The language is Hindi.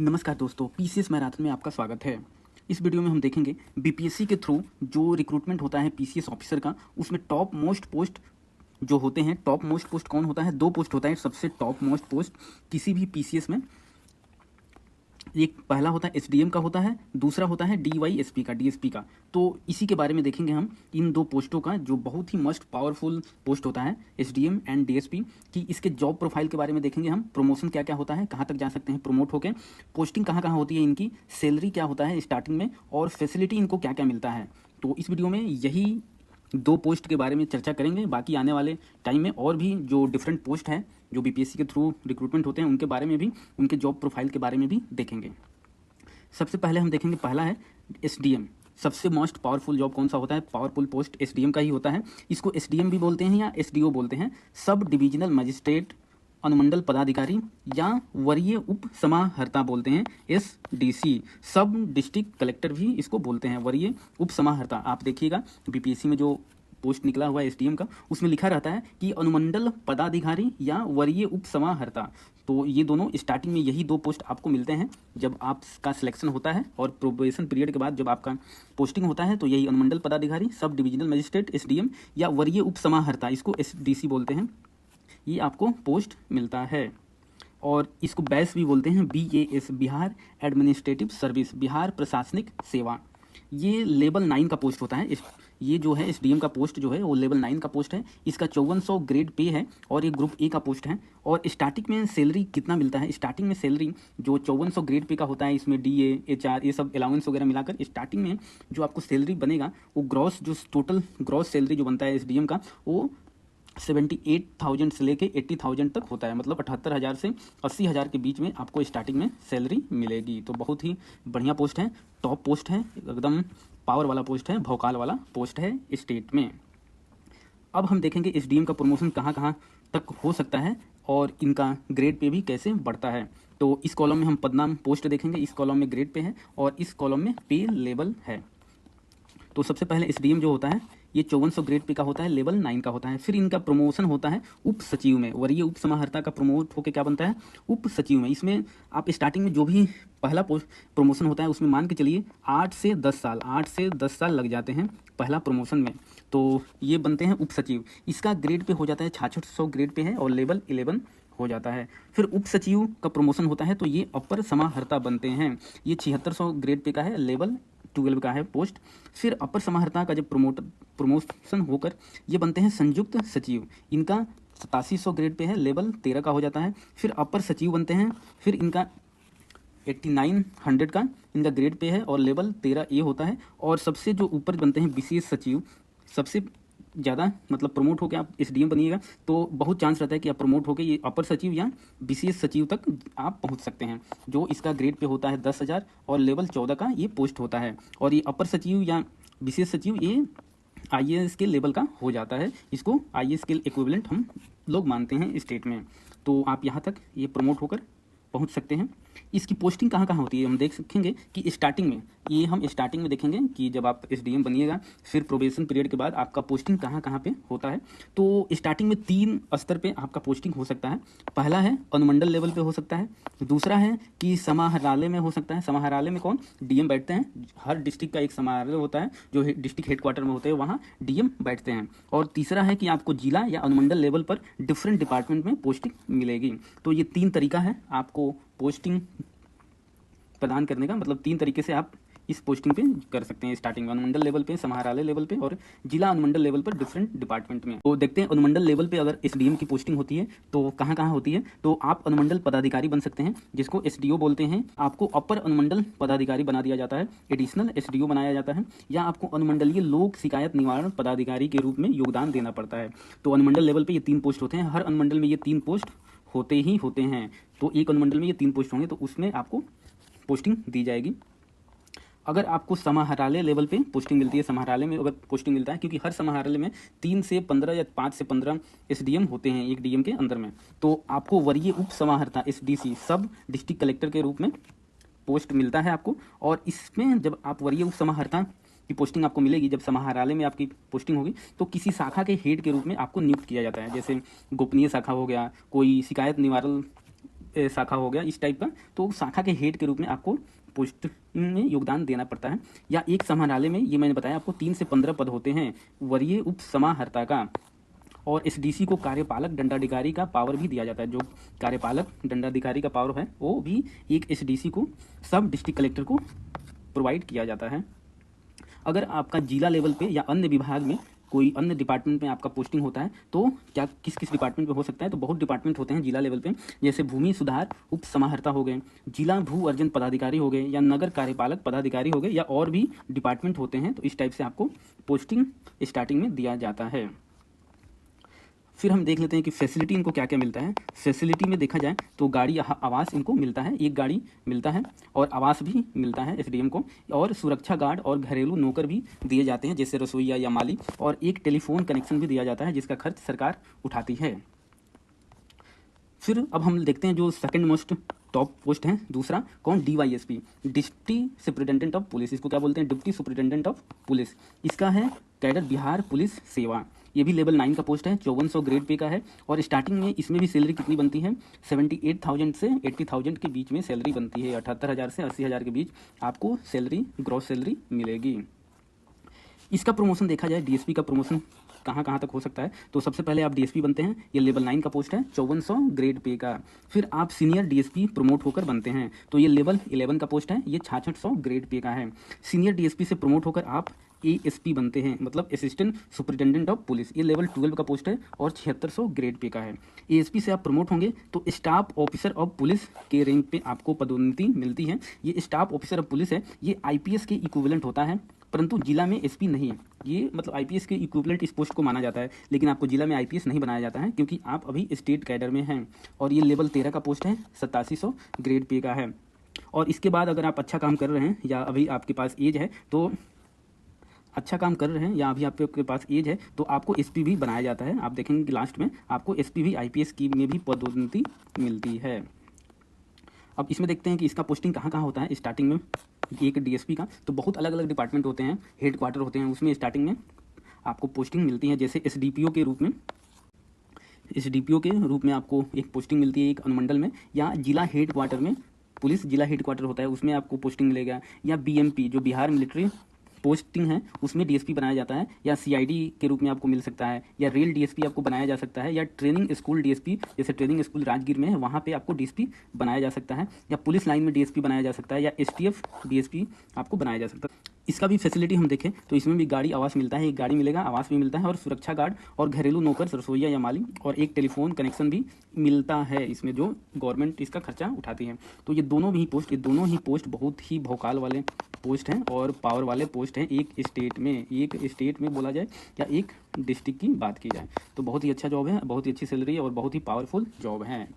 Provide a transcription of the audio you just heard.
नमस्कार दोस्तों, पीसीएस मैराथन में आपका स्वागत है। इस वीडियो में हम देखेंगे बीपीएससी के थ्रू जो रिक्रूटमेंट होता है पीसीएस ऑफिसर का, उसमें टॉप मोस्ट पोस्ट जो होते हैं। टॉप मोस्ट पोस्ट कौन होता है? 2 पोस्ट होता है सबसे टॉप मोस्ट पोस्ट किसी भी पीसीएस में। एक पहला होता है एसडीएम का होता है, दूसरा होता है डीवाईएसपी का, डीएसपी का। तो इसी के बारे में देखेंगे हम, इन 2 पोस्टों का, जो बहुत ही मस्ट पावरफुल पोस्ट होता है एसडीएम एंड डीएसपी की। इसके जॉब प्रोफाइल के बारे में देखेंगे हम, प्रमोशन क्या क्या होता है, कहाँ तक जा सकते हैं प्रमोट होकर, पोस्टिंग कहाँ कहाँ होती है इनकी, सैलरी क्या होता है स्टार्टिंग में, और फैसिलिटी इनको क्या क्या मिलता है। तो इस वीडियो में यही 2 पोस्ट के बारे में चर्चा करेंगे। बाकी आने वाले टाइम में और भी जो डिफरेंट पोस्ट है जो बीपीएससी के थ्रू रिक्रूटमेंट होते हैं उनके बारे में भी, उनके जॉब प्रोफाइल के बारे में भी देखेंगे। सबसे पहले हम देखेंगे, पहला है एसडीएम। सबसे मोस्ट पावरफुल जॉब कौन सा होता है? पावरफुल पोस्ट एसडीएम का ही होता है। इसको एसडीएम भी बोलते हैं या एसडीओ बोलते हैं। सब डिविजनल मजिस्ट्रेट, अनुमंडल पदाधिकारी या वरीय उप समाहर्ता बोलते हैं, एसडीसी। सब डिस्ट्रिक्ट कलेक्टर भी इसको बोलते हैं, वरीय उप समाहर्ता। आप देखिएगा बीपीएससी में जो पोस्ट निकला हुआ है एसडीएम का, उसमें लिखा रहता है कि अनुमंडल पदाधिकारी या वरीय उप समाहर्ता। तो ये दोनों स्टार्टिंग में यही 2 पोस्ट आपको मिलते हैं जब आपका सिलेक्शन होता है, और प्रोबेशन पीरियड के बाद जब आपका पोस्टिंग होता है तो यही अनुमंडल पदाधिकारी, सब डिविजनल मजिस्ट्रेट एसडीएम या वरीय उप समाहर्ता, इसको एसडीसी बोलते हैं, ये आपको पोस्ट मिलता है। और इसको बैस भी बोलते हैं, BAS, Bihar administrative service, Bihar प्रशासनिक सेवा। ये लेवल 9 का पोस्ट होता है। ये जो है एसडीएम का पोस्ट जो है वो लेवल 9 का पोस्ट है। इसका 5400 ग्रेड पे है और ये ग्रुप ए का पोस्ट है। और स्टार्टिंग में सैलरी कितना मिलता है? स्टार्टिंग में सैलरी जो 5400 ग्रेड पे का होता है, इसमें डीए, एचआर, ये सब अलाउंस वगैरह मिलाकर स्टार्टिंग में जो आपको सैलरी बनेगा वो ग्रॉस, जो टोटल ग्रॉस सैलरी जो बनता है एसडीएम का, वो 78,000 से लेके 80,000 तक होता है। मतलब 78,000 से 80,000 के बीच में आपको स्टार्टिंग में सैलरी मिलेगी। तो बहुत ही बढ़िया पोस्ट है, टॉप पोस्ट है, एकदम पावर वाला पोस्ट है, भौकाल वाला पोस्ट है स्टेट में। अब हम देखेंगे एसडीएम का प्रमोशन कहाँ कहाँ तक हो सकता है और इनका ग्रेड पे भी कैसे बढ़ता है। तो इस कॉलम में हम पदनाम पोस्ट देखेंगे, इस कॉलम में ग्रेड पे है और इस कॉलम में पे लेवल है। तो सबसे पहले एसडीएम जो होता है ये 5400 ग्रेड पे का होता है, लेवल 9 का होता है। फिर इनका प्रमोशन होता है उप सचिव में, वरीय उप समाहर्ता का प्रमोट होकर क्या बनता है? उप सचिव में। इसमें आप स्टार्टिंग में जो भी पहला प्रमोशन होता है उसमें मान के चलिए 8 से 10 साल लग जाते हैं पहला प्रमोशन में। तो ये बनते हैं उप सचिव। इसका ग्रेड पे हो जाता है 6600 ग्रेड पे है और लेवल 11 हो जाता है। फिर उप सचिव का प्रमोशन होता है तो ये अपर समाहर्ता बनते हैं। ये 7600 ग्रेड पे का है, लेवल 12 का है पोस्ट। फिर अपर समाहर्ता का जब प्रमोशन होकर ये बनते हैं संयुक्त सचिव। इनका 8700 ग्रेड पे है, लेवल 13 का हो जाता है। फिर अपर सचिव बनते हैं, फिर इनका 8900 का इनका ग्रेड पे है और लेवल 13 ए होता है। और सबसे जो ऊपर बनते हैं विशेष सचिव, सबसे ज़्यादा मतलब प्रमोट होकर आप एसडीएम बनिएगा तो बहुत चांस रहता है कि आप प्रमोट होकर ये अपर सचिव या विशेष सचिव तक आप पहुंच सकते हैं। जो इसका ग्रेड पे होता है 10,000 और लेवल 14 का ये पोस्ट होता है। और ये अपर सचिव या विशेष सचिव ये आईएएस के लेवल का हो जाता है। इसको आईएएस के इक्विवेलेंट हम लोग मानते हैं स्टेट में। तो आप यहाँ तक ये प्रमोट होकर पहुंच सकते हैं। इसकी पोस्टिंग कहाँ कहाँ होती है हम देख सकेंगे कि स्टार्टिंग में, ये हम स्टार्टिंग में देखेंगे कि जब आप एसडीएम बनिएगा फिर प्रोबेशन पीरियड के बाद आपका पोस्टिंग कहाँ कहाँ पे होता है। तो स्टार्टिंग में 3 स्तर पे आपका पोस्टिंग हो सकता है। पहला है अनुमंडल लेवल पे हो सकता है, दूसरा है कि समाहरणालय में हो सकता है। समाहरणालय में कौन? डीएम बैठते हैं। हर डिस्ट्रिक्ट का एक समाहरणालय होता है जो डिस्ट्रिक्ट हेडक्वार्टर में होते हैं, वहाँ डीएम बैठते हैं। और तीसरा है कि आपको जिला या अनुमंडल लेवल पर डिफरेंट डिपार्टमेंट में पोस्टिंग मिलेगी। तो ये 3 तरीका है आपको पोस्टिंग प्रदान करने का, मतलब 3 तरीके से आप इस पोस्टिंग पे कर सकते हैं। स्टार्टिंग में अनुमंडल लेवल पे, समाहरणालय लेवल पे और जिला अनुमंडल लेवल पर डिफरेंट डिपार्टमेंट में। तो देखते हैं अनुमंडल लेवल पे अगर एसडीएम की पोस्टिंग होती है तो कहाँ कहाँ होती है। तो आप अनुमंडल पदाधिकारी बन सकते हैं जिसको एसडीओ बोलते हैं। आपको अपर अनुमंडल पदाधिकारी बना दिया जाता है, एडिशनल एसडीओ बनाया जाता है, या आपको अनुमंडलीय लोक शिकायत निवारण पदाधिकारी के रूप में योगदान देना पड़ता है। तो अनुमंडल लेवल पर ये 3 पोस्ट होते हैं। हर अनुमंडल में ये 3 पोस्ट होते ही होते हैं। तो एक अनुमंडल में ये 3 पोस्ट होंगे तो उसमें आपको पोस्टिंग दी जाएगी। अगर आपको समाहरणालय लेवल पे पोस्टिंग मिलती है, समाहरणालय में अगर पोस्टिंग मिलता है, क्योंकि हर समाहरणालय में 3 से 15 या 5 से 15 एसडीएम होते हैं एक डीएम के अंदर में, तो आपको वरीय उप समाहर्ता एसडीसी, सब डिस्ट्रिक्ट कलेक्टर के रूप में पोस्ट मिलता है आपको। और इसमें जब आप वरीय उप समाहर्ता की पोस्टिंग आपको मिलेगी, जब समाहरणालय में आपकी पोस्टिंग होगी तो किसी शाखा के हेड के रूप में आपको नियुक्त किया जाता है। जैसे गोपनीय शाखा हो गया, कोई शिकायत निवारण शाखा हो गया इस टाइप का, तो शाखा के हेड के रूप में आपको पोस्ट में योगदान देना पड़ता है। या एक समाहरणालय में, ये मैंने बताया आपको 3 से 15 पद होते हैं वरीय उप समाहर्ता का। और एसडीसी को कार्यपालक दंडाधिकारी का पावर भी दिया जाता है। जो कार्यपालक दंडाधिकारी का पावर है वो भी एक एसडीसी को, सब डिस्ट्रिक्ट कलेक्टर को प्रोवाइड किया जाता है। अगर आपका जिला लेवल पे या अन्य विभाग में, कोई अन्य डिपार्टमेंट में आपका पोस्टिंग होता है तो क्या किस किस डिपार्टमेंट में हो सकता है, तो बहुत डिपार्टमेंट होते हैं जिला लेवल पे, जैसे भूमि सुधार उप समाहर्ता हो गए, जिला भू अर्जन पदाधिकारी हो गए, या नगर कार्यपालक पदाधिकारी हो गए, या और भी डिपार्टमेंट होते हैं। तो इस टाइप से आपको पोस्टिंग स्टार्टिंग में दिया जाता है। फिर हम देख लेते हैं कि फैसिलिटी इनको क्या क्या मिलता है। फैसिलिटी में देखा जाए तो गाड़ी आवास इनको मिलता है, एक गाड़ी मिलता है, और आवास भी मिलता है एसडीएम को, और सुरक्षा गार्ड और घरेलू नौकर भी दिए जाते हैं जैसे रसोईया या माली, और एक टेलीफोन कनेक्शन भी दिया जाता है जिसका खर्च सरकार उठाती है। फिर अब हम देखते हैं जो सेकंड मोस्ट टॉप पोस्ट है, दूसरा कौन, DYSP, deputy superintendent of police. इसको क्या बोलते हैं, डिप्टी सुपरिटेंडेंट ऑफ पुलिस। इसका है कैडर बिहार पुलिस सेवा। ये भी लेवल 9 का पोस्ट है, 5400 ग्रेड पे का है। और स्टार्टिंग में इसमें भी सैलरी कितनी बनती है, 78,000 से 80,000 के बीच में सैलरी बनती है। 78,000 से 80,000 के बीच आपको सैलरी, ग्रॉस सैलरी मिलेगी। इसका प्रमोशन देखा जाए, डीएसपी का प्रमोशन कहाँ कहाँ तक हो सकता है, तो सबसे पहले आप डीएसपी बनते हैं, ये लेवल 9 का पोस्ट है, 5400 ग्रेड पे का। फिर आप सीनियर डीएसपी प्रमोट होकर बनते हैं, तो ये लेवल 11 का पोस्ट है, ये 6600 ग्रेड पे का है। सीनियर डीएसपी से प्रमोट होकर आप एएसपी बनते हैं, मतलब असिस्टेंट सुपरिटेंडेंट ऑफ पुलिस, ये लेवल 12 का पोस्ट है और 7600 ग्रेड पे का है। एएसपी से आप प्रमोट होंगे तो स्टाफ ऑफिसर ऑफ पुलिस के रैंक पे आपको पदोन्नति मिलती है। ये स्टाफ ऑफिसर ऑफ पुलिस है, ये आईपीएस के इक्विवेलेंट होता है, परंतु जिला में एसपी नहीं है। ये मतलब आईपीएस के इक्विवेलेंट इस पोस्ट को माना जाता है, लेकिन आपको जिला में आईपीएस नहीं बनाया जाता है क्योंकि आप अभी स्टेट कैडर में हैं। और ये लेवल 13 का पोस्ट है, 8700 ग्रेड पे का है। और इसके बाद अगर आप अच्छा काम कर रहे हैं या अभी आपके पास एज है, तो अच्छा काम कर रहे हैं या अभी आपके पास एज है, तो आपको एसपी भी बनाया जाता है। आप देखेंगे कि लास्ट में आपको एसपी भी आईपीएस की में भी पदोन्नति मिलती है। अब इसमें देखते हैं कि इसका पोस्टिंग कहाँ कहाँ होता है। स्टार्टिंग में एक डीएसपी का तो बहुत अलग अलग डिपार्टमेंट होते हैं, हेड क्वार्टर होते हैं, उसमें स्टार्टिंग में आपको पोस्टिंग मिलती है। जैसे एसडीपीओ के रूप में, एसडीपीओ के रूप में आपको एक पोस्टिंग मिलती है एक अनुमंडल में, या जिला हेड क्वार्टर में, पुलिस जिला हेड क्वार्टर होता है उसमें आपको पोस्टिंग मिलेगा, या बीएमपी जो बिहार मिलिट्री पोस्टिंग है उसमें डीएसपी बनाया जाता है, या सीआईडी के रूप में आपको मिल सकता है, या रेल डीएसपी आपको बनाया जा सकता है, या ट्रेनिंग स्कूल डीएसपी, जैसे ट्रेनिंग स्कूल राजगीर में है वहाँ पे आपको डीएसपी बनाया जा सकता है, या पुलिस लाइन में डीएसपी बनाया जा सकता है, या एसटीएफ डीएसपी आपको बनाया जा सकता है। इसका भी फैसिलिटी हम देखें तो इसमें भी गाड़ी आवास मिलता है, एक गाड़ी मिलेगा, आवास भी मिलता है, और सुरक्षा गार्ड और घरेलू नौकर, रसोईया या माली, और एक टेलीफोन कनेक्शन भी मिलता है इसमें, जो गवर्नमेंट इसका खर्चा उठाती है। तो ये दोनों ही पोस्ट बहुत ही भौकाल वाले पोस्ट हैं और पावर वाले पोस्ट हैं एक स्टेट में बोला जाए या एक डिस्ट्रिक्ट की बात की जाए, तो बहुत ही अच्छा जॉब है, बहुत ही अच्छी सैलरी है और बहुत ही पावरफुल जॉब है।